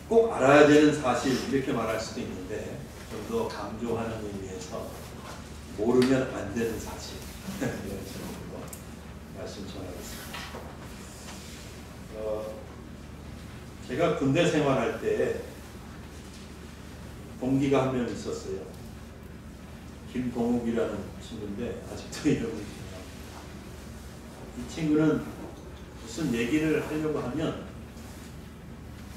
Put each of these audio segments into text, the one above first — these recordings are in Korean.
꼭 알아야 되는 사실 이렇게 말할 수도 있는데 좀 더 강조하는 의미에서 모르면 안 되는 사실 이런 식으로 말씀 전하겠습니다. 제가 군대 생활할 때 동기가 한 명 있었어요. 김동욱이라는 친구인데 아직도 이름이 기억납니다. 이 친구는 무슨 얘기를 하려고 하면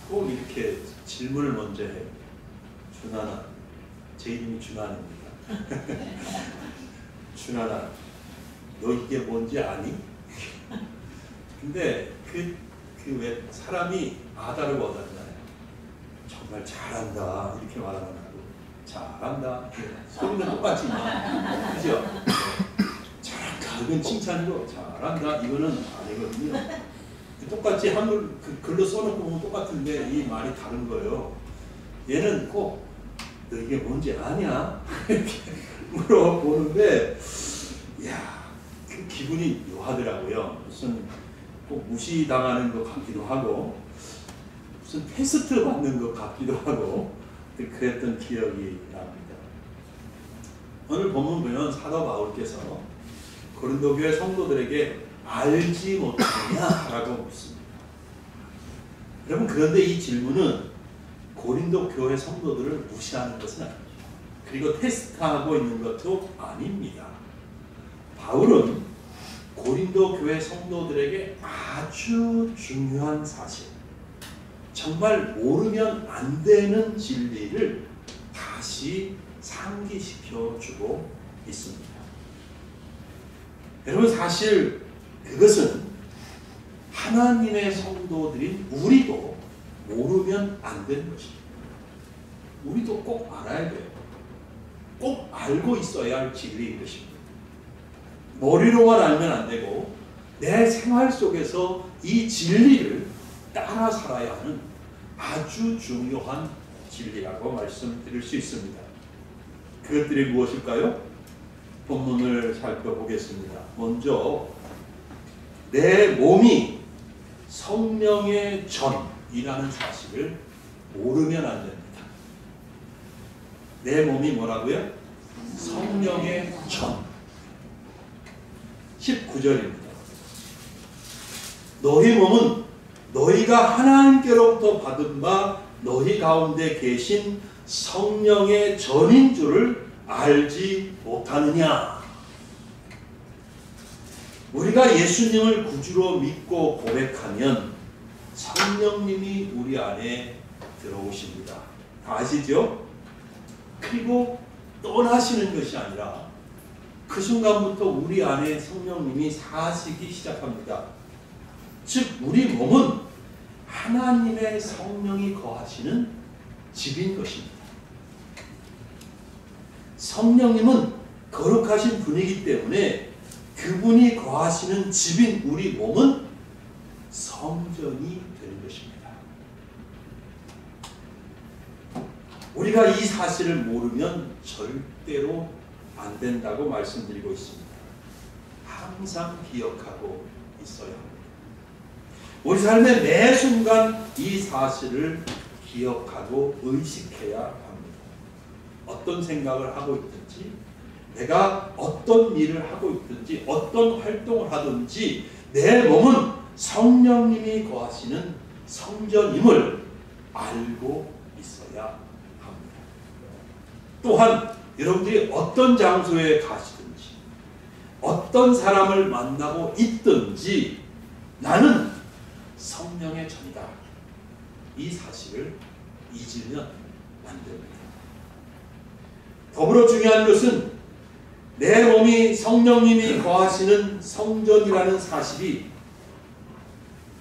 꼭 이렇게 질문을 먼저 해요. 준하나, 제 이름이 준하입니다. 준하나, 너 이게 뭔지 아니? 근데 왜 사람이 아다르고 어다르잖아요. 정말 잘한다 이렇게 말하면 하고 잘한다 소리는 똑같지만 그죠? 잘한다 이건 칭찬이고 잘한다 이거는 아니거든요. 똑같이 한글 글로 써놓고 보면 똑같은데 이 말이 다른 거예요. 얘는 꼭 너 이게 뭔지 아냐? 이렇게 물어보는데 이야 그 기분이 묘하더라고요. 무슨 꼭 무시당하는 것 같기도 하고 무슨 테스트 받는 것 같기도 하고 그랬던 기억이 납니다. 오늘 본문 보면 사도 바울께서 고린도 교회 성도들에게 알지 못하냐라고 묻습니다. 여러분 그런데 이 질문은 고린도 교회 성도들을 무시하는 것은 아닙니다. 그리고 테스트하고 있는 것도 아닙니다. 바울은 고린도 교회 성도들에게 아주 중요한 사실, 정말 모르면 안 되는 진리를 다시 상기시켜 주고 있습니다. 여러분 사실 그것은 하나님의 성도들인 우리도 모르면 안 되는 것입니다. 우리도 꼭 알아야 돼요. 꼭 알고 있어야 할 진리인 것입니다. 머리로만 알면 안 되고 내 생활 속에서 이 진리를 따라 살아야 하는 아주 중요한 진리라고 말씀드릴 수 있습니다. 그것들이 무엇일까요? 본문을 살펴보겠습니다. 먼저 내 몸이 성령의 전이라는 사실을 모르면 안 됩니다. 내 몸이 뭐라고요? 성령의 전. 19절입니다. 너희 몸은 너희가 하나님께로부터 받은 바 너희 가운데 계신 성령의 전인 줄을 알지 못하느냐. 우리가 예수님을 구주로 믿고 고백하면 성령님이 우리 안에 들어오십니다. 다 아시죠? 그리고 떠나시는 것이 아니라 그 순간부터 우리 안에 성령님이 사시기 시작합니다. 즉 우리 몸은 하나님의 성령이 거하시는 집인 것입니다. 성령님은 거룩하신 분이기 때문에 그분이 거하시는 집인 우리 몸은 성전이 되는 것입니다. 우리가 이 사실을 모르면 절대로 안 된다고 말씀드리고 있습니다. 항상 기억하고 있어야 합니다. 우리 삶의 매 순간 이 사실을 기억하고 의식해야 합니다. 어떤 생각을 하고 있든지 내가 어떤 일을 하고 있든지 어떤 활동을 하든지 내 몸은 성령님이 거하시는 성전임을 알고 있어야 합니다. 또한 여러분들이 어떤 장소에 가시든지 어떤 사람을 만나고 있든지 나는 성령의 전이다. 이 사실을 잊으면 안 됩니다. 더불어 중요한 것은 내 몸이 성령님이 거하시는 성전이라는 사실이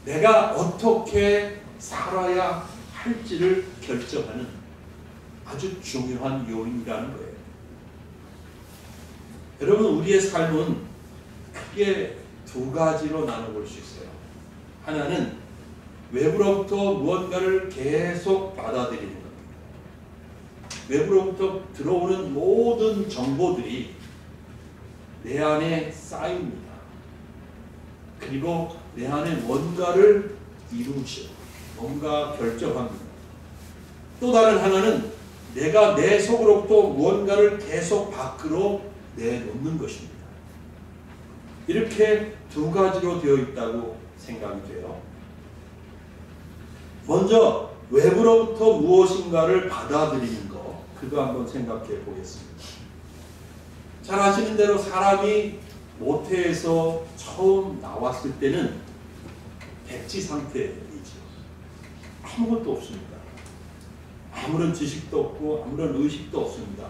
내가 어떻게 살아야 할지를 결정하는 아주 중요한 요인이라는 거예요. 여러분 우리의 삶은 크게 두 가지로 나눠볼 수 있어요. 하나는 외부로부터 무언가를 계속 받아들이는 겁니다. 외부로부터 들어오는 모든 정보들이 내 안에 쌓입니다. 그리고 내 안에 뭔가를 이루시고 뭔가 결정합니다. 또 다른 하나는 내가 내 속으로부터 무언가를 계속 밖으로 내놓는 것입니다. 이렇게 두 가지로 되어 있다고 생각이 돼요. 먼저 외부로부터 무엇인가를 받아들이는 거, 그거 한번 생각해 보겠습니다. 잘 아시는 대로 사람이 모태에서 처음 나왔을 때는 백지 상태이죠. 아무것도 없습니다. 아무런 지식도 없고 아무런 의식도 없습니다.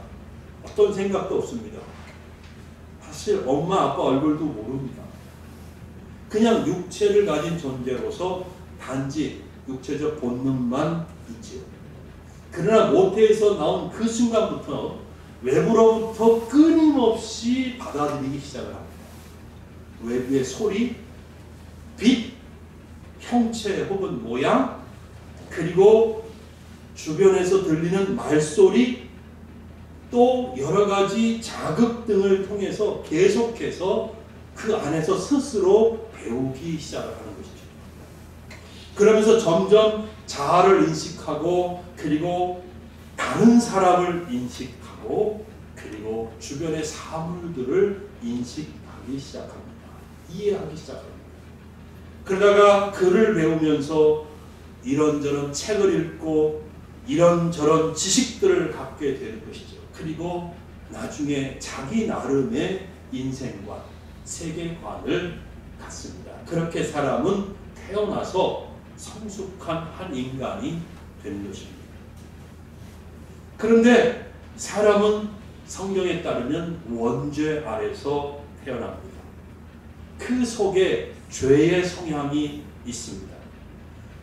어떤 생각도 없습니다. 사실 엄마 아빠 얼굴도 모릅니다. 그냥 육체를 가진 존재로서 단지 육체적 본능만 있지요. 그러나 모태에서 나온 그 순간부터 외부로부터 끊임없이 받아들이기 시작을 합니다. 외부의 소리, 빛, 형체 혹은 모양, 그리고 주변에서 들리는 말소리, 또 여러 가지 자극 등을 통해서 계속해서 그 안에서 스스로 배우기 시작을 하는 것이죠. 그러면서 점점 자아를 인식하고, 그리고 다른 사람을 인식하고, 그리고 주변의 사물들을 인식하기 시작합니다. 이해하기 시작합니다. 그러다가 글을 배우면서 이런저런 책을 읽고 이런저런 지식들을 갖게 되는 것이죠. 그리고 나중에 자기 나름의 인생관, 세계관을 갖습니다. 그렇게 사람은 태어나서 성숙한 한 인간이 되는 것입니다. 그런데 사람은 성경에 따르면 원죄 아래서 태어납니다. 그 속에 죄의 성향이 있습니다.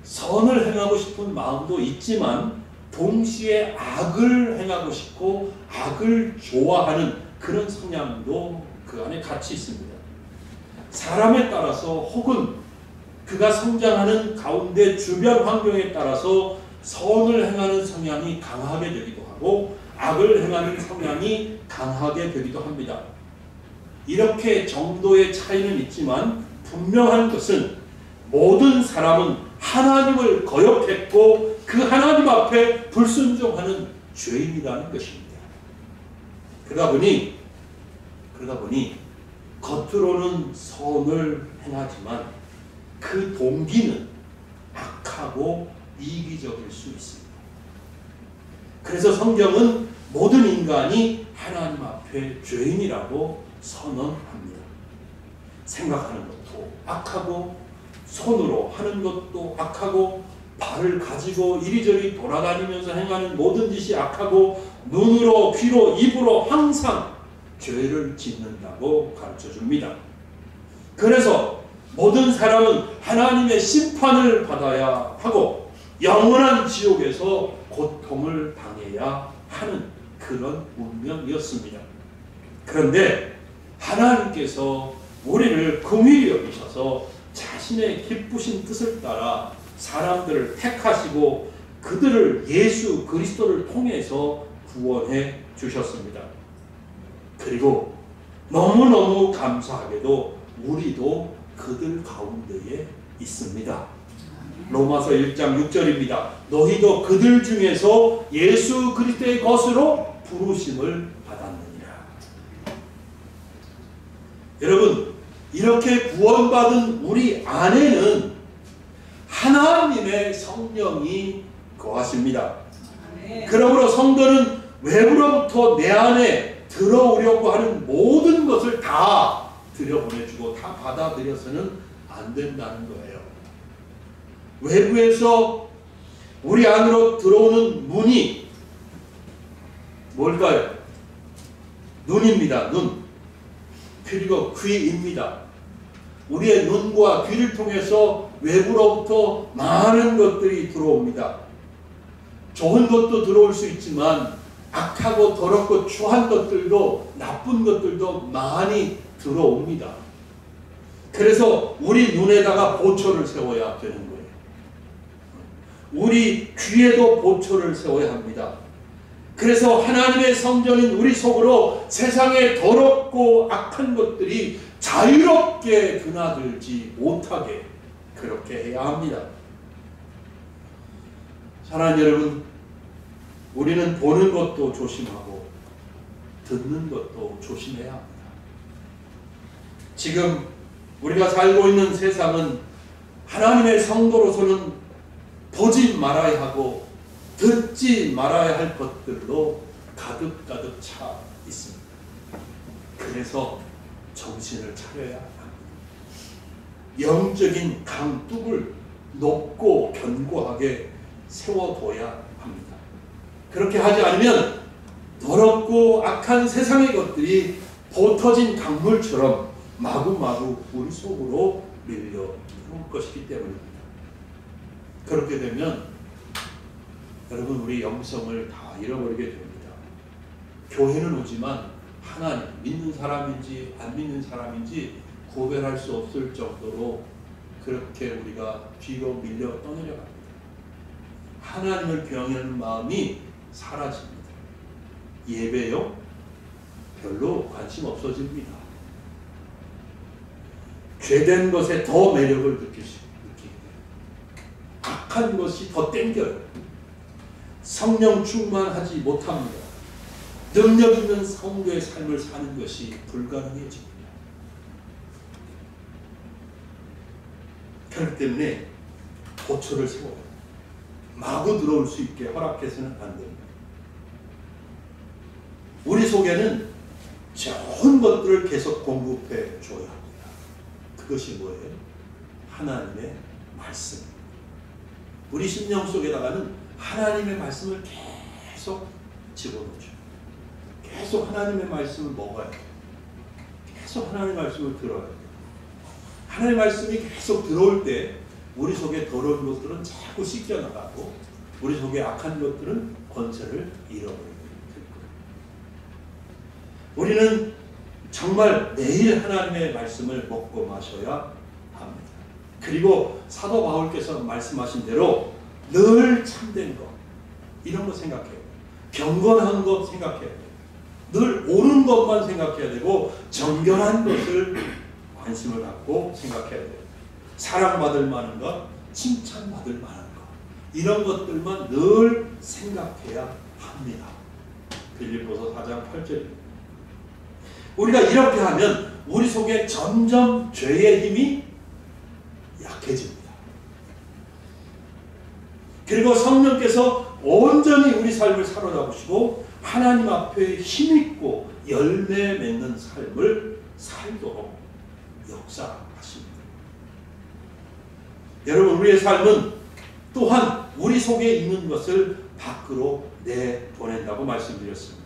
선을 행하고 싶은 마음도 있지만 동시에 악을 행하고 싶고 악을 좋아하는 그런 성향도 그 안에 같이 있습니다. 사람에 따라서 혹은 그가 성장하는 가운데 주변 환경에 따라서 선을 행하는 성향이 강하게 되기도 하고 악을 행하는 성향이 강하게 되기도 합니다. 이렇게 정도의 차이는 있지만 분명한 것은 모든 사람은 하나님을 거역했고 그 하나님 앞에 불순종하는 죄인이라는 것입니다. 그러다 보니 겉으로는 선을 행하지만 그 동기는 악하고 이기적일 수 있습니다. 그래서 성경은 모든 인간이 하나님 앞에 죄인이라고 선언합니다. 생각하는 것도 악하고 손으로 하는 것도 악하고 발을 가지고 이리저리 돌아다니면서 행하는 모든 짓이 악하고 눈으로 귀로 입으로 항상 죄를 짓는다고 가르쳐줍니다. 그래서 모든 사람은 하나님의 심판을 받아야 하고 영원한 지옥에서 고통을 당해야 하는 그런 운명이었습니다. 그런데 하나님께서 우리를 긍휼히 여기셔서 자신의 기쁘신 뜻을 따라 사람들을 택하시고 그들을 예수 그리스도를 통해서 구원해 주셨습니다. 그리고 너무너무 감사하게도 우리도 그들 가운데에 있습니다. 로마서 1장 6절입니다. 너희도 그들 중에서 예수 그리스도의 것으로 부르심을 받았느니라. 여러분, 이렇게 구원받은 우리 안에는 하나님의 성령이 거하십니다. 그러므로 성도는 외부로부터 내 안에 들어오려고 하는 모든 것을 다 들여보내주고 다 받아들여서는 안 된다는 거예요. 외부에서 우리 안으로 들어오는 문이 뭘까요? 눈입니다. 눈. 그리고 귀입니다. 우리의 눈과 귀를 통해서 외부로부터 많은 것들이 들어옵니다. 좋은 것도 들어올 수 있지만 악하고 더럽고 추한 것들도 나쁜 것들도 많이 들어옵니다. 그래서 우리 눈에다가 보초를 세워야 되는 거예요. 우리 귀에도 보초를 세워야 합니다. 그래서 하나님의 성전인 우리 속으로 세상의 더럽고 악한 것들이 자유롭게 드나들지 못하게 그렇게 해야 합니다. 사랑하는 여러분, 우리는 보는 것도 조심하고 듣는 것도 조심해야 합니다. 지금 우리가 살고 있는 세상은 하나님의 성도로서는 보지 말아야 하고 듣지 말아야 할 것들로 가득가득 차 있습니다. 그래서 정신을 차려야 합니다. 영적인 강둑을 높고 견고하게 세워둬야 합니다. 그렇게 하지 않으면 더럽고 악한 세상의 것들이 보터진 강물처럼 마구마구 우리 속으로 밀려올 것이기 때문입니다. 그렇게 되면 여러분 우리 영성을 다 잃어버리게 됩니다. 교회는 오지만 하나님 믿는 사람인지 안 믿는 사람인지 구별할 수 없을 정도로 그렇게 우리가 뒤로 밀려 떠내려갑니다. 하나님을 경외하는 마음이 사라집니다. 예배요? 별로 관심 없어집니다. 죄된 것에 더 매력을 느끼게 돼요. 악한 것이 더 땡겨요. 성령 충만하지 못합니다. 능력 있는 성도의 삶을 사는 것이 불가능해집니다. 그렇기 때문에 고초를 세워요. 마구 들어올 수 있게 허락해서는 안 됩니다. 우리 속에는 좋은 것들을 계속 공급해 줘야 합니다. 그것이 뭐예요? 하나님의 말씀. 우리 심령 속에다가는 하나님의 말씀을 계속 집어넣죠. 계속 하나님의 말씀을 먹어야 돼요. 계속 하나님의 말씀을 들어야 돼요. 하나님의 말씀이 계속 들어올 때 우리 속에 더러운 것들은 자꾸 씻겨나가고 우리 속에 악한 것들은 권세를 잃어버리게 될 거예요. 우리는 정말 매일 하나님의 말씀을 먹고 마셔야 합니다. 그리고 사도 바울께서 말씀하신 대로 늘 참된 것 이런 거 생각해요. 경건한 것 생각해야 돼요. 늘 옳은 것만 생각해야 되고 정결한 것을 관심을 갖고 생각해야 돼요. 사랑받을 만한 것, 칭찬받을 만한 것 이런 것들만 늘 생각해야 합니다. 빌립보서 4장 8절입니다. 우리가 이렇게 하면 우리 속에 점점 죄의 힘이 약해집니다. 그리고 성령께서 온전히 우리 삶을 사로잡으시고 하나님 앞에 힘있고 열매 맺는 삶을 살도록 역사하십니다. 여러분 우리의 삶은 또한 우리 속에 있는 것을 밖으로 내보낸다고 말씀드렸습니다.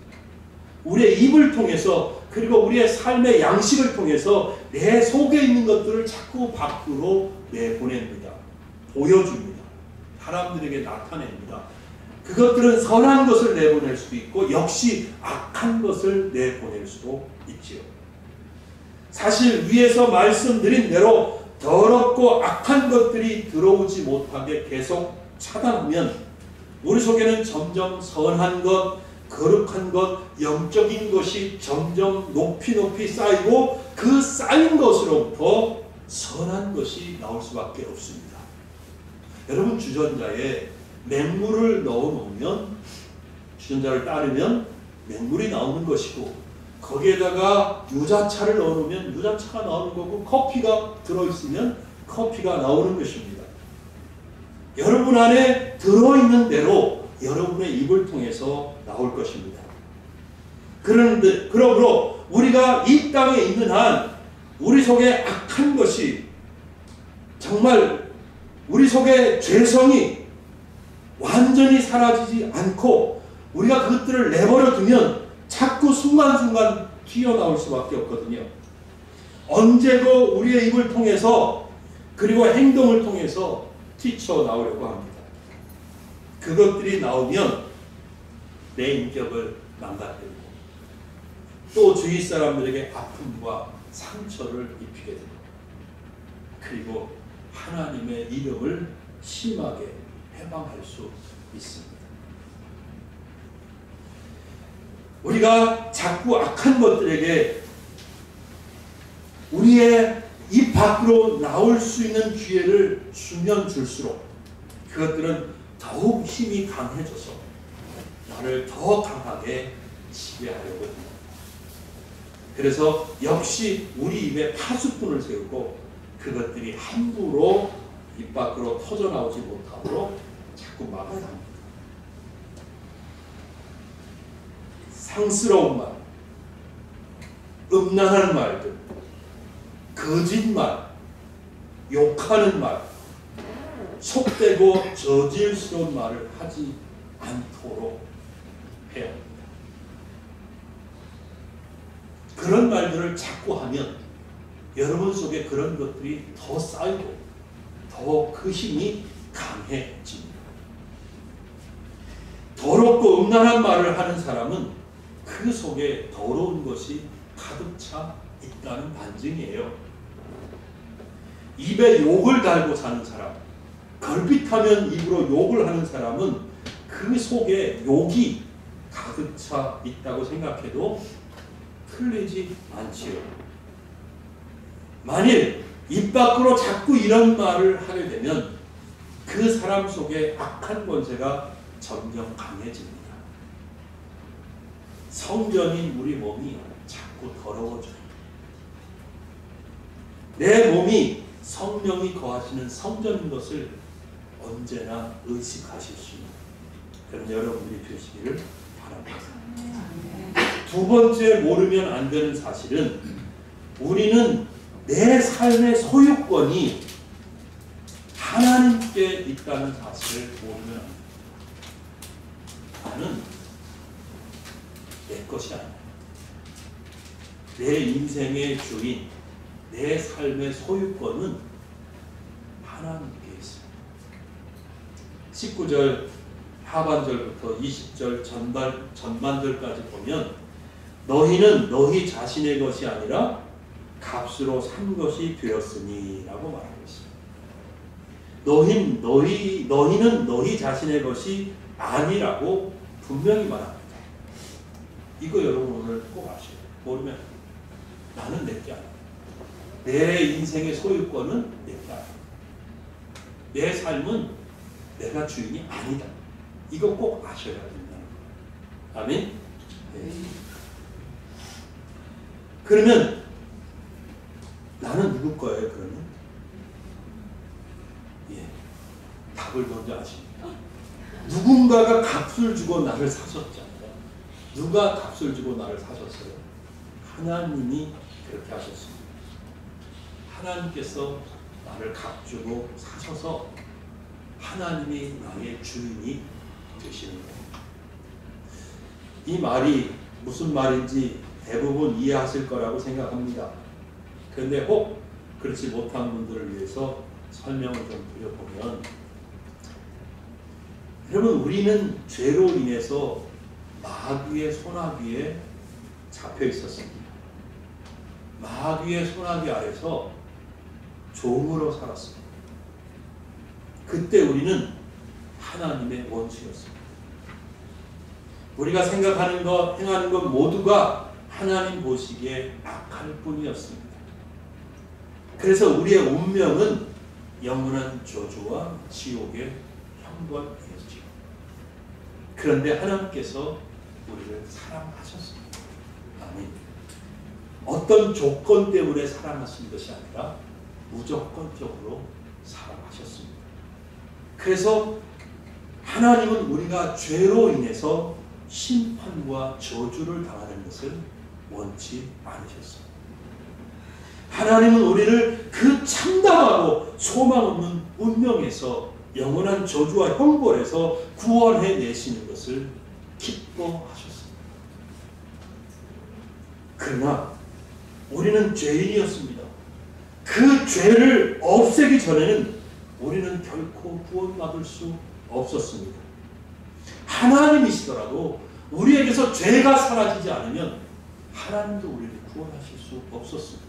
우리의 입을 통해서 그리고 우리의 삶의 양식을 통해서 내 속에 있는 것들을 자꾸 밖으로 내보냅니다. 보여줍니다. 사람들에게 나타냅니다. 그것들은 선한 것을 내보낼 수도 있고 역시 악한 것을 내보낼 수도 있지요. 사실 위에서 말씀드린 대로 더럽고 악한 것들이 들어오지 못하게 계속 차단하면 우리 속에는 점점 선한 것, 거룩한 것, 영적인 것이 점점 높이 쌓이고 그 쌓인 것으로부터 선한 것이 나올 수밖에 없습니다. 여러분 주전자에 맹물을 넣어놓으면 주전자를 따르면 맹물이 나오는 것이고 거기에다가 유자차를 넣어놓으면 유자차가 나오는 거고 커피가 들어있으면 커피가 나오는 것입니다. 여러분 안에 들어있는 대로 여러분의 입을 통해서 나올 것입니다. 그러므로 우리가 이 땅에 있는 한 우리 속에 악한 것이 정말 우리 속에 죄성이 완전히 사라지지 않고 우리가 그것들을 내버려 두면 자꾸 순간순간 튀어나올 수밖에 없거든요. 언제고 우리의 입을 통해서 그리고 행동을 통해서 튀쳐나오려고 합니다. 그것들이 나오면 내 인격을 망가뜨리고 또 주위 사람들에게 아픔과 상처를 입히게 됩니다. 그리고 하나님의 이름을 심하게 해방할 수 있습니다. 우리가 자꾸 악한 것들에게 우리의 입 밖으로 나올 수 있는 기회를 주면 줄수록 그것들은 더욱 힘이 강해져서 나를 더 강하게 지배하려고 합니다. 그래서 역시 우리 입에 파수꾼을 세우고 그것들이 함부로 입 밖으로 터져나오지 못하도록 자꾸 막아야 합니다. 상스러운 말, 음란한 말들, 거짓말, 욕하는 말, 속되고 저질스러운 말을 하지 않도록 해야 합니다. 그런 말들을 자꾸 하면 여러분 속에 그런 것들이 더 쌓이고 더 그 힘이 강해집니다. 더럽고 음란한 말을 하는 사람은 그 속에 더러운 것이 가득 차 있다는 반증이에요. 입에 욕을 달고 사는 사람, 걸핏하면 입으로 욕을 하는 사람은 그 속에 욕이 가득 차 있다고 생각해도 틀리지 않지요. 만일 입 밖으로 자꾸 이런 말을 하게 되면 그 사람 속에 악한 권세가 점점 강해집니다. 성전인 우리 몸이 자꾸 더러워져요. 내 몸이 성령이 거하시는 성전인 것을 언제나 의식하십시오. 그럼 여러분들이 되시기를 바랍니다. 두 번째 모르면 안 되는 사실은 우리는 내 삶의 소유권이 하나님께 있다는 사실을 모르면 안 됩니다. 나는 내 것이 아니야. 내 인생의 주인, 내 삶의 소유권은 하나님께 있습니다. 19절 하반절부터 20절 전반절까지 보면 너희는 너희 자신의 것이 아니라 값으로 산 것이 되었으니 라고 말하고 있습니다. 너희는 너희 자신의 것이 아니라고 분명히 말합니다. 이거 여러분 오늘 꼭 아셔야 돼요. 모르면 나는 내게 아니야. 내 인생의 소유권은 내게 아니야. 내 삶은 내가 주인이 아니다. 이거 꼭 아셔야 된다는 거예요. 아멘? 네. 그러면 나는 누구 거예요? 그러면? 예, 답을 먼저 아십니다. 누군가가 값을 주고 나를 사셨잖아요. 누가 값을 주고 나를 사셨어요? 하나님이 그렇게 하셨습니다. 하나님께서 나를 값 주고 사셔서 하나님이 나의 주인이 되시는 거예요. 이 말이 무슨 말인지 대부분 이해하실 거라고 생각합니다. 그런데 혹 그렇지 못한 분들을 위해서 설명을 좀 드려보면, 여러분 우리는 죄로 인해서 마귀의 손아귀에 잡혀 있었습니다. 마귀의 손아귀 아래서 종으로 살았습니다. 그때 우리는 하나님의 원수였습니다. 우리가 생각하는 것, 행하는 것 모두가 하나님 보시기에 악할 뿐이었습니다. 그래서 우리의 운명은 영원한 저주와 지옥의 형벌이었죠. 그런데 하나님께서 우리를 사랑하셨습니다. 아멘. 어떤 조건 때문에 사랑하신 것이 아니라 무조건적으로 사랑하셨습니다. 그래서 하나님은 우리가 죄로 인해서 심판과 저주를 당하는 것을 원치 않으셨습니다. 하나님은 우리를 그 참담하고 소망 없는 운명에서 영원한 저주와 형벌에서 구원해 내시는 것을 기뻐하셨습니다. 그러나 우리는 죄인이었습니다. 그 죄를 없애기 전에는 우리는 결코 구원받을 수 없었습니다. 하나님이시더라도 우리에게서 죄가 사라지지 않으면 하나님도 우리를 구원하실 수 없었습니다.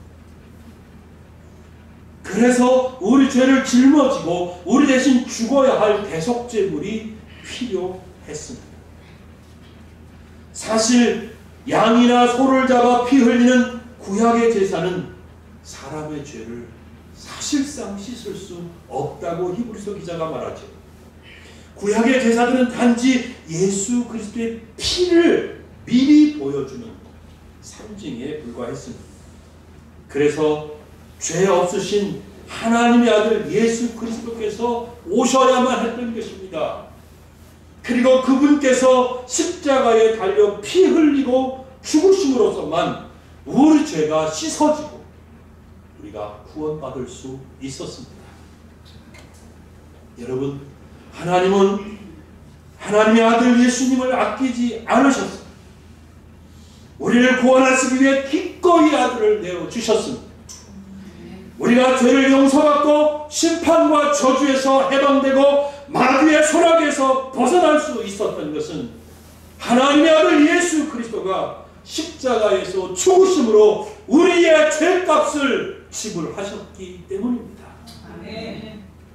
그래서 우리 죄를 짊어지고 우리 대신 죽어야 할 대속제물이 필요했습니다. 사실 양이나 소를 잡아 피 흘리는 구약의 제사는 사람의 죄를 사실상 씻을 수 없다고 히브리서 기자가 말하죠. 구약의 제사들은 단지 예수 그리스도의 피를 미리 보여주는 상징에 불과했습니다. 그래서 죄 없으신 하나님의 아들 예수 그리스도께서 오셔야만 했던 것입니다. 그리고 그분께서 십자가에 달려 피 흘리고 죽으심으로써만 우리 죄가 씻어지고 우리가 구원받을 수 있었습니다. 여러분, 하나님은 하나님의 아들 예수님을 아끼지 않으셨습니다. 우리를 구원하시기 위해 기꺼이 아들을 내어주셨습니다. 우리가 죄를 용서받고 심판과 저주에서 해방되고 마귀의 소락에서 벗어날 수 있었던 것은 하나님의 아들 예수 그리스도가 십자가에서 죽으심으로 우리의 죄값을 지불하셨기 때문입니다.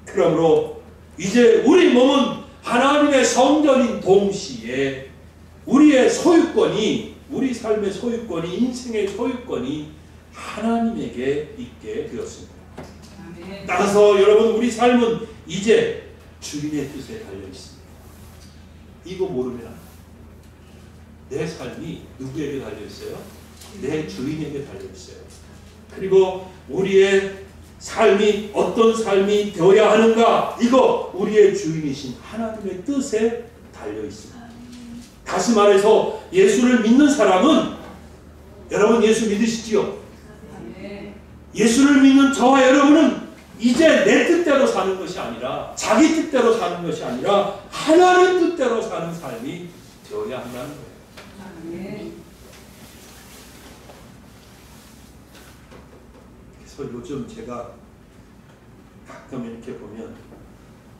그러므로 이제 우리 몸은 하나님의 성전인 동시에 우리의 소유권이, 우리 삶의 소유권이, 인생의 소유권이 하나님에게 있게 되었습니다. 따라서 여러분, 우리 삶은 이제 주인의 뜻에 달려 있습니다. 이거 모르면 내 삶이 누구에게 달려 있어요? 내 주인에게 달려 있어요. 그리고 우리의 삶이 어떤 삶이 되어야 하는가, 이거 우리의 주인이신 하나님의 뜻에 달려 있습니다. 다시 말해서 예수를 믿는 사람은, 여러분 예수 믿으시지요? 예수를 믿는 저와 여러분은 이제 내 뜻대로 사는 것이 아니라, 자기 뜻대로 사는 것이 아니라 하나님 뜻대로 사는 삶이 되어야 한다는 거예요. 그래서 요즘 제가 가끔 이렇게 보면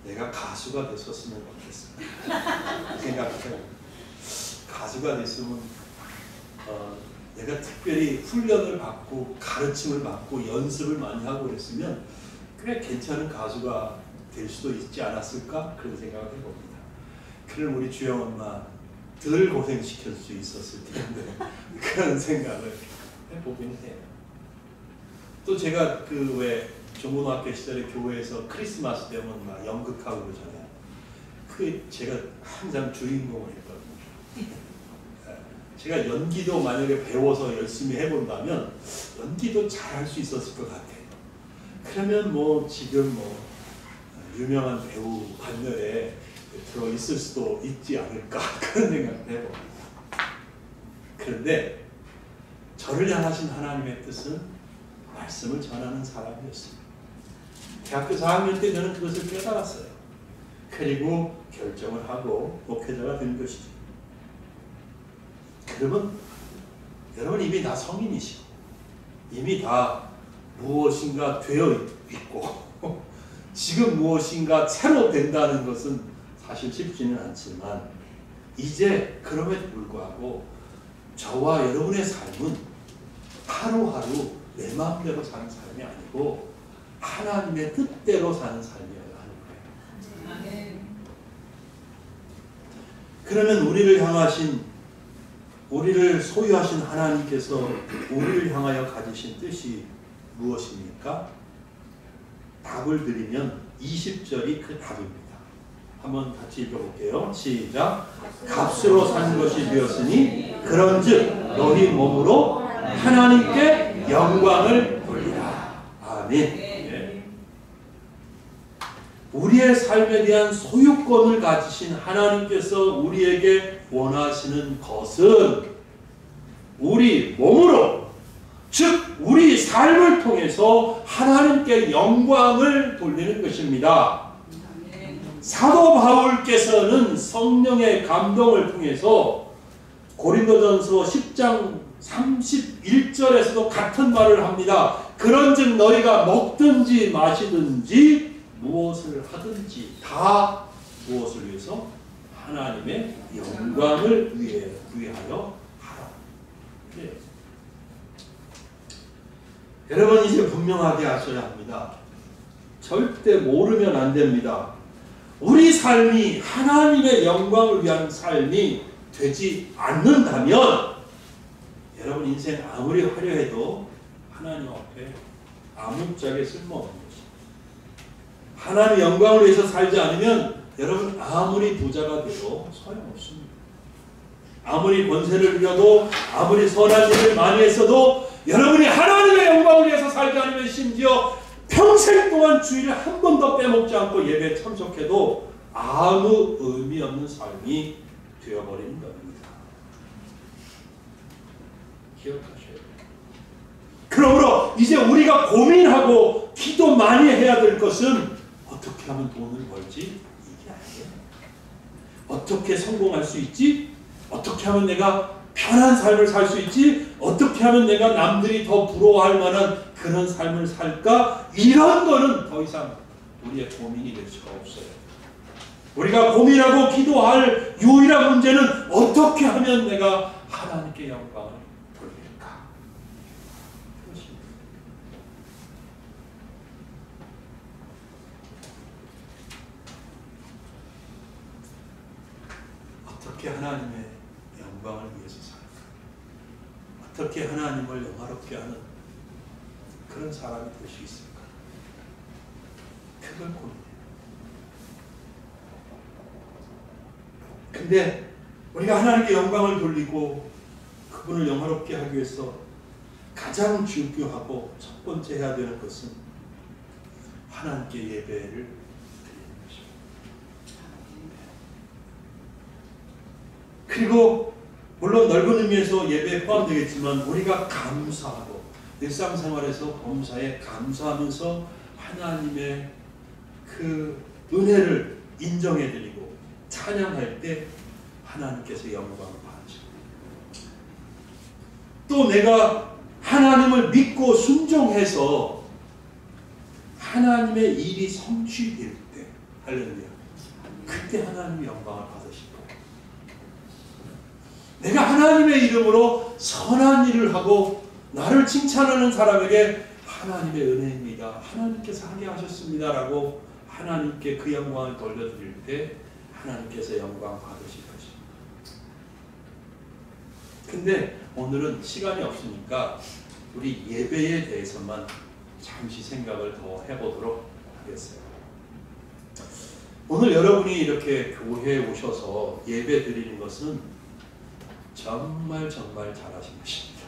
내가 가수가 됐었으면 좋겠어요. 생각해요. 가수가 됐으면 내가 특별히 훈련을 받고 가르침을 받고 연습을 많이 하고 그랬으면 꽤 괜찮은 가수가 될 수도 있지 않았을까? 그런 생각을 해봅니다. 그럼 우리 주영 엄마 덜 고생시킬 수 있었을 텐데 그런 생각을 해보긴 해요. 또 제가 그 왜 중고등학교 시절에 교회에서 크리스마스 되면 막 연극하고 그러잖아요. 그 제가 항상 주인공을 했거든요. 제가 연기도 만약에 배워서 열심히 해본다면 연기도 잘할 수 있었을 것 같아요. 그러면 뭐 지금 뭐 유명한 배우 반열에 들어있을 수도 있지 않을까 그런 생각을 해봅니다. 그런데 저를 향하신 하나님의 뜻은 말씀을 전하는 사람이었습니다. 대학교 4학년 때 저는 그것을 깨달았어요. 그리고 결정을 하고 목회자가 된 것이죠. 그러면 여러분 이미 다 성인이시고 이미 다 무엇인가 되어 있고 지금 무엇인가 새로 된다는 것은 사실 쉽지는 않지만 이제 그럼에도 불구하고 저와 여러분의 삶은 하루하루 내 마음대로 사는 삶이 아니고 하나님의 뜻대로 사는 삶이어야 하는 거예요. 그러면 우리를 향하신, 우리를 소유하신 하나님께서 우리를 향하여 가지신 뜻이 무엇입니까? 답을 드리면 20절이 그 답입니다. 한번 같이 읽어볼게요. 시작. 값으로 산 것이 되었으니 그런즉 너희 몸으로 하나님께 영광을 돌리라. 아멘. 우리의 삶에 대한 소유권을 가지신 하나님께서 우리에게 원하시는 것은 우리 몸으로, 즉 우리 삶을 통해서 하나님께 영광을 돌리는 것입니다. 사도 바울께서는 성령의 감동을 통해서 고린도전서 10장 31절에서도 같은 말을 합니다. 그런즉 너희가 먹든지 마시든지 무엇을 하든지 다 무엇을 위해서? 하나님의 영광을 위하여 하라. 네. 여러분 이제 분명하게 하셔야 합니다. 절대 모르면 안 됩니다. 우리 삶이 하나님의 영광을 위한 삶이 되지 않는다면 여러분 인생 아무리 화려해도 하나님 앞에 아무짝에 쓸모없는 것입니다. 하나님의 영광을 위해서 살지 않으면 여러분 아무리 부자가 돼도 소용없습니다. 아무리 권세를 누려도 아무리 선한 일을 많이 했어도 여러분이 하나님의 영광을 위해서 살지 않으면 심지어 평생 동안 주일을 한 번도 빼먹지 않고 예배에 참석해도 아무 의미 없는 삶이 되어버리는 겁니다. 기억하셔야 돼요. 그러므로 이제 우리가 고민하고 기도 많이 해야 될 것은 어떻게 하면 돈을 벌지? 이게 아니에요. 어떻게 성공할 수 있지? 어떻게 하면 내가 편한 삶을 살 수 있지? 어떻게 하면 내가 남들이 더 부러워할 만한 그런 삶을 살까? 이런 거는 더 이상 우리의 고민이 될 수가 없어요. 우리가 고민하고 기도할 유일한 문제는 어떻게 하면 내가 하나님께 영광을 돌릴까? 그것입니다. 어떻게 하나님의 영광을 위해서 살까? 어떻게 하나님을 영화롭게 하는 그런 사람이 될 수 있을까? 그걸 고민해요. 근데 우리가 하나님께 영광을 돌리고 그분을 영화롭게 하기 위해서 가장 중요하고 첫 번째 해야 되는 것은 하나님께 예배를 드리는 것입니다. 그리고 물론 넓은 의미에서 예배에 포함되겠지만 우리가 감사하고 일상생활에서 범사에 감사하면서 하나님의 그 은혜를 인정해드리고 찬양할 때 하나님께서 영광을 받으십니다. 또 내가 하나님을 믿고 순종해서 하나님의 일이 성취될 때 할렐루야, 그때 하나님의 영광을 받으실 거예요. 내가 하나님의 이름으로 선한 일을 하고 나를 칭찬하는 사람에게 하나님의 은혜입니다, 하나님께서 하게 하셨습니다 라고 하나님께 그 영광을 돌려드릴 때 하나님께서 영광 받으실 것입니다. 근데 오늘은 시간이 없으니까 우리 예배에 대해서만 잠시 생각을 더 해보도록 하겠어요. 오늘 여러분이 이렇게 교회에 오셔서 예배 드리는 것은 정말 잘하신 것입니다.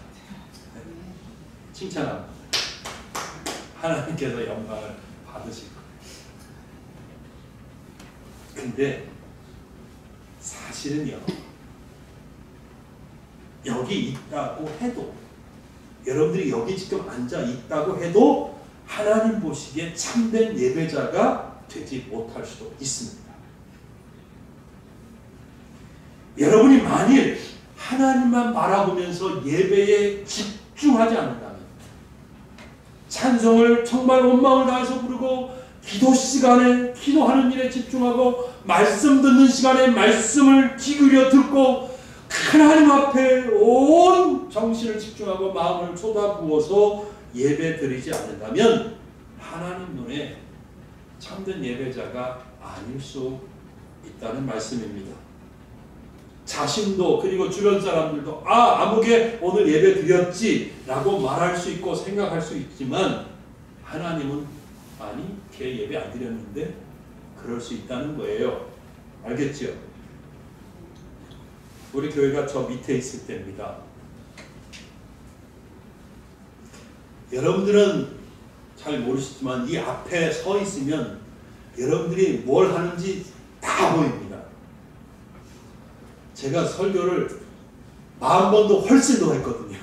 칭찬합니다. 하나님께서 영광을 받으실 거예요. 근데 사실은요, 여기 있다고 해도, 여러분들이 여기 지금 앉아 있다고 해도 하나님 보시기에 참된 예배자가 되지 못할 수도 있습니다. 여러분이 만일 하나님만 바라보면서 예배에 집중하지 않는다면, 찬송을 정말 온 마음을 다해서 부르고 기도 시간에 기도하는 일에 집중하고 말씀 듣는 시간에 말씀을 귀 기울여 듣고 하나님 앞에 온 정신을 집중하고 마음을 쏟아부어서 예배 드리지 않는다면 하나님 눈에 참된 예배자가 아닐 수 있다는 말씀입니다. 자신도 그리고 주변 사람들도 아무개 오늘 예배 드렸지 라고 말할 수 있고 생각할 수 있지만 하나님은 아니, 걔 예배 안 드렸는데 그럴 수 있다는 거예요. 알겠죠? 우리 교회가 저 밑에 있을 때입니다. 여러분들은 잘 모르시지만 이 앞에 서 있으면 여러분들이 뭘 하는지 다 보입니다. 제가 설교를 40번도 훨씬 더 했거든요.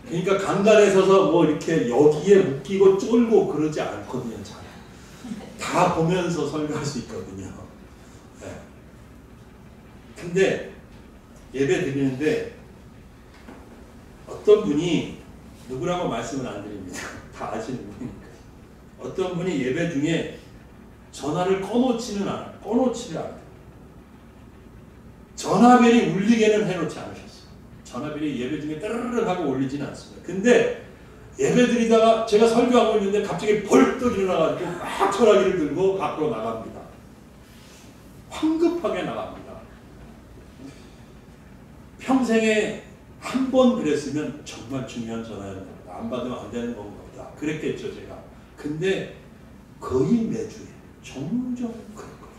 그러니까 강단에 서서 뭐 이렇게 여기에 묶이고 쫄고 그러지 않거든요. 잘. 다 보면서 설교할 수 있거든요. 네. 근데 예배 드리는데 어떤 분이, 누구라고 말씀을 안 드립니다. 다 아시는 분이니까. 어떤 분이 예배 중에 전화를 꺼놓지를 않아요. 전화벨이 울리게는 해놓지 않으셨어요. 전화벨이 예배 중에 따르르 하고 울리지는 않습니다. 근데 예배 드리다가 제가 설교하고 있는데 갑자기 벌떡 일어나가지고 막 전화기를 들고 밖으로 나갑니다. 황급하게 나갑니다. 평생에 한 번 그랬으면 정말 중요한 전화였는데 안 받으면 안 되는 건가 그랬겠죠 제가. 근데 거의 매주에 종종 그럴 거예요.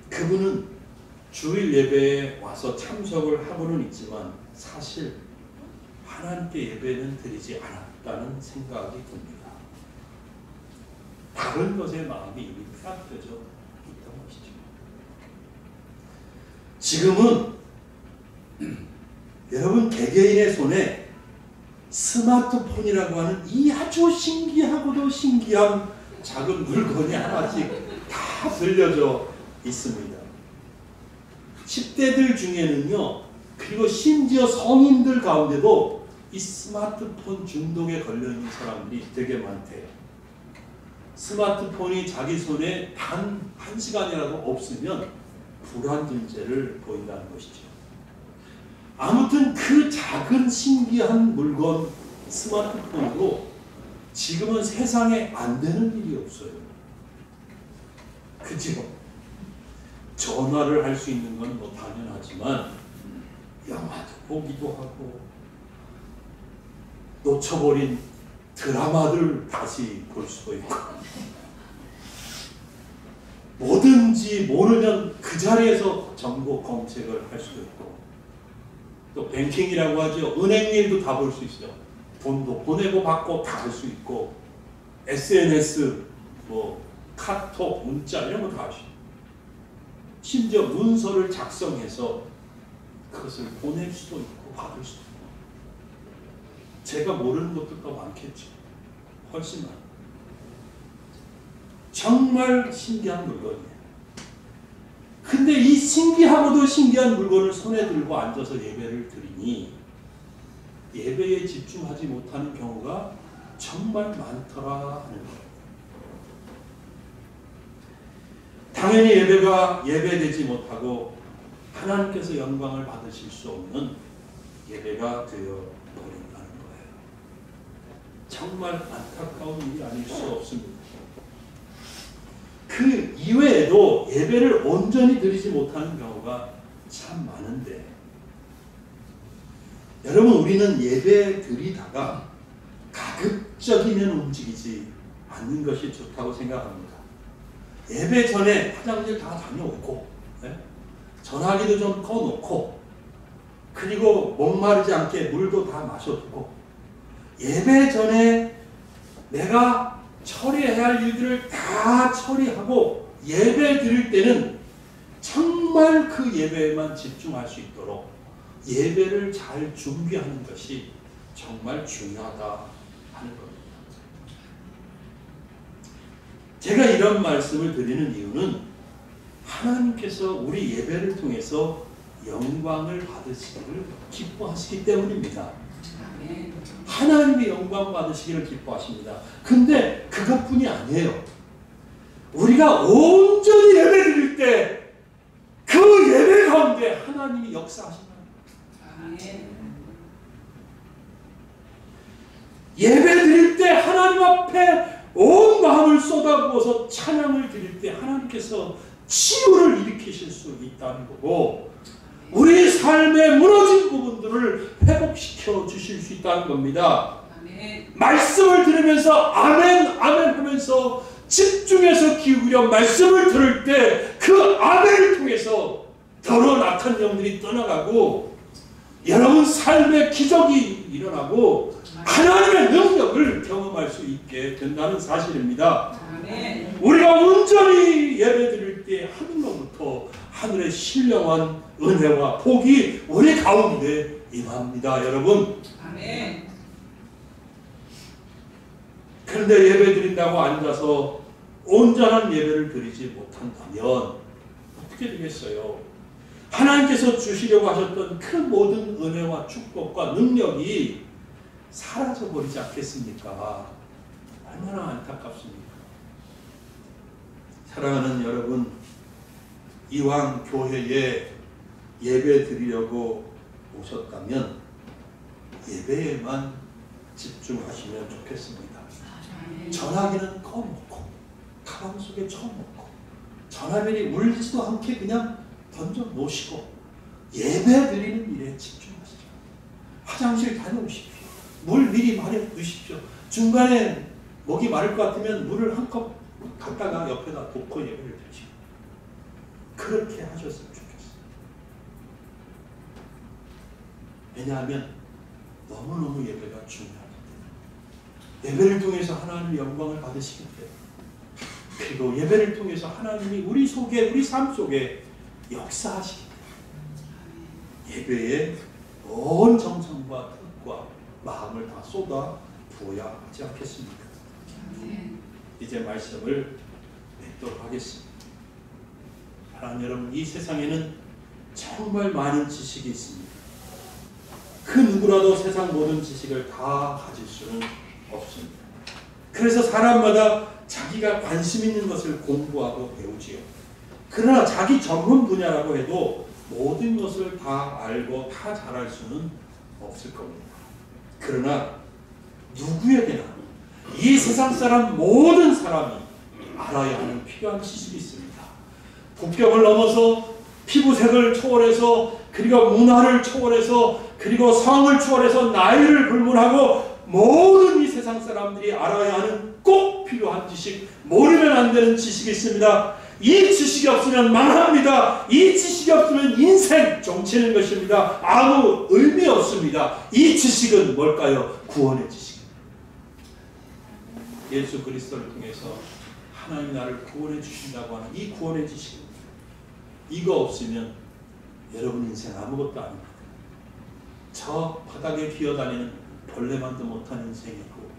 그분은 주일 예배에 와서 참석을 하고는 있지만 사실 하나님께 예배는 드리지 않았다는 생각이 듭니다. 다른 것에 마음이 이미 빼앗겨져 있던 것이죠. 지금은 여러분 개개인의 손에 스마트폰이라고 하는 이 아주 신기하고도 신기한 작은 물건이 하나씩 다 들려져 있습니다. 10대들 중에는요, 그리고 심지어 성인들 가운데도 이 스마트폰 중독에 걸려있는 사람들이 되게 많대요. 스마트폰이 자기 손에 단 1시간이라도 없으면 불안 증세를 보인다는 것이죠. 아무튼 그 작은 신기한 물건 스마트폰으로 지금은 세상에 안 되는 일이 없어요. 그죠? 전화를 할 수 있는 건 뭐 당연하지만 영화도 보기도 하고 놓쳐버린 드라마들 다시 볼 수도 있고 뭐든지 모르면 그 자리에서 정보 검색을 할 수도 있고 또 뱅킹이라고 하죠. 은행 일도 다 볼 수 있어요. 돈도 보내고 받고 다 할 수 있고 SNS, 뭐 카톡, 문자 이런 거 다 할 수 있어요. 심지어 문서를 작성해서 그것을 보낼 수도 있고 받을 수도 있고 제가 모르는 것들도 많겠죠. 훨씬 많아요. 정말 신기한 물건이에요. 근데 이 신기하고도 신기한 물건을 손에 들고 앉아서 예배를 드리니 예배에 집중하지 못하는 경우가 정말 많더라 하는 거예요. 당연히 예배가 예배되지 못하고 하나님께서 영광을 받으실 수 없는 예배가 되어 버린다는 거예요. 정말 안타까운 일이 아닐 수 없습니다. 그 이외에도 예배를 온전히 드리지 못하는 경우가 참 많은데 여러분 우리는 예배 드리다가 가급적이면 움직이지 않는 것이 좋다고 생각합니다. 예배 전에 화장실 다 다녀오고 전화기도 좀 꺼놓고 그리고 목마르지 않게 물도 다 마셔두고 예배 전에 내가 처리해야 할 일들을 다 처리하고 예배 드릴 때는 정말 그 예배에만 집중할 수 있도록 예배를 잘 준비하는 것이 정말 중요하다 하는 겁니다. 제가 이런 말씀을 드리는 이유는 하나님께서 우리 예배를 통해서 영광을 받으시기를 기뻐하시기 때문입니다. 하나님이 영광 받으시기를 기뻐하십니다. 근데 그것뿐이 아니에요. 우리가 온전히 예배 드릴 때 그 예배 가운데 하나님이 역사하신다. 예배 드릴 때 하나님 앞에 온 마음을 쏟아부어서 찬양을 드릴 때 하나님께서 치유를 일으키실 수 있다는 거고 우리 삶의 무너진 부분들을 회복시켜 주실 수 있다는 겁니다. 아멘. 말씀을 들으면서 아멘 아멘 하면서 집중해서 기울여 말씀을 들을 때 그 아멘을 통해서 더러운 악한 영들이 떠나가고 여러분 삶의 기적이 일어나고 하나님의 능력을 경험할 수 있게 된다는 사실입니다. 아멘. 우리가 온전히 예배드릴 때 하늘로부터 하늘의 신령한 은혜와 복이 우리 가운데 임합니다. 여러분. 아멘. 그런데 예배드린다고 앉아서 온전한 예배를 드리지 못한다면 어떻게 되겠어요? 하나님께서 주시려고 하셨던 그 모든 은혜와 축복과 능력이 사라져버리지 않겠습니까? 얼마나 안타깝습니까? 사랑하는 여러분, 이왕 교회에 예배 드리려고 오셨다면 예배에만 집중하시면 좋겠습니다. 전화기는 꺼놓고 가방 속에 쳐놓고 전화벨이 울리지도 않게 그냥 던져 놓으시고 예배 드리는 일에 집중하시죠. 화장실 다녀오십시오. 물 미리 마련해 두십시오. 중간에 목이 마를 것 같으면 물을 한 컵 갖다가 옆에다 놓고 예배를 드리시고 그렇게 하셨으면 좋겠어요. 왜냐하면 너무너무 예배가 중요하기 때문에 예배를 통해서 하나님의 영광을 받으시기 때문에 그리고 예배를 통해서 하나님이 우리 속에 우리 삶 속에 역사하시기 때문에 예배에 온 정성과 뜻과 마음을 다 쏟아 부어야 하지 않겠습니까? 이제 말씀을 맺도록 하겠습니다. 사랑하는 여러분, 이 세상에는 정말 많은 지식이 있습니다. 그 누구라도 세상 모든 지식을 다 가질 수는 없습니다. 그래서 사람마다 자기가 관심 있는 것을 공부하고 배우지요. 그러나 자기 전문 분야라고 해도 모든 것을 다 알고 다 잘할 수는 없을 겁니다. 그러나 누구에게나 이 세상 사람 모든 사람이 알아야 하는 필요한 지식이 있습니다. 국경을 넘어서 피부색을 초월해서 그리고 문화를 초월해서 그리고 성을 초월해서 나이를 불문하고 모든 이 세상 사람들이 알아야 하는 꼭 필요한 지식, 모르면 안 되는 지식이 있습니다. 이 지식이 없으면 망합니다. 이 지식이 없으면 인생 종치는 것입니다. 아무 의미 없습니다. 이 지식은 뭘까요? 구원의 지식. 예수 그리스도를 통해서 하나님이 나를 구원해 주신다고 하는 이 구원의 지식입니다. 이거 없으면 여러분 인생 아무것도 아닙니다. 저 바닥에 기어다니는 벌레만도 못한 인생이고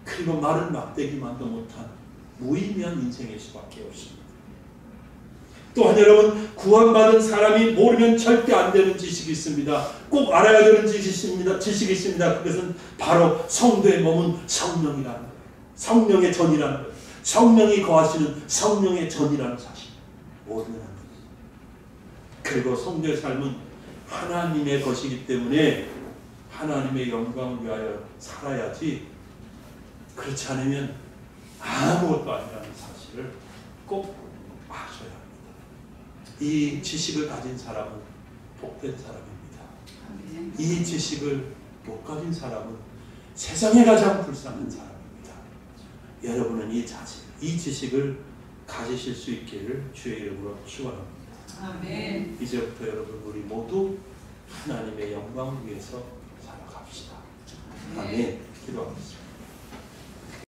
그리고 마른 막대기만도 못한 무의미한 인생일 수밖에 없습니다. 또한 여러분, 구원받은 사람이 모르면 절대 안 되는 지식이 있습니다. 꼭 알아야 되는 지식이 있습니다. 그것은 바로 성도의 몸은 성령이라는 것, 성령의 전이라는 것, 성령이 거하시는 성령의 전이라는 사실 모르면 안 됩니다. 그리고 성도의 삶은 하나님의 것이기 때문에 하나님의 영광을 위하여 살아야지, 그렇지 않으면 아무것도 아니라는 사실을 꼭 아셔야 합니다. 이 지식을 가진 사람은 복된 사람입니다. 이 지식을 못 가진 사람은 세상에 가장 불쌍한 사람입니다. 여러분은 이 지식을 가지실 수 있기를 주의 이름으로 축원합니다. 아멘. 이제부터 여러분 우리 모두 하나님의 영광을 위해서 살아갑시다. 아멘. 기도하겠습니다.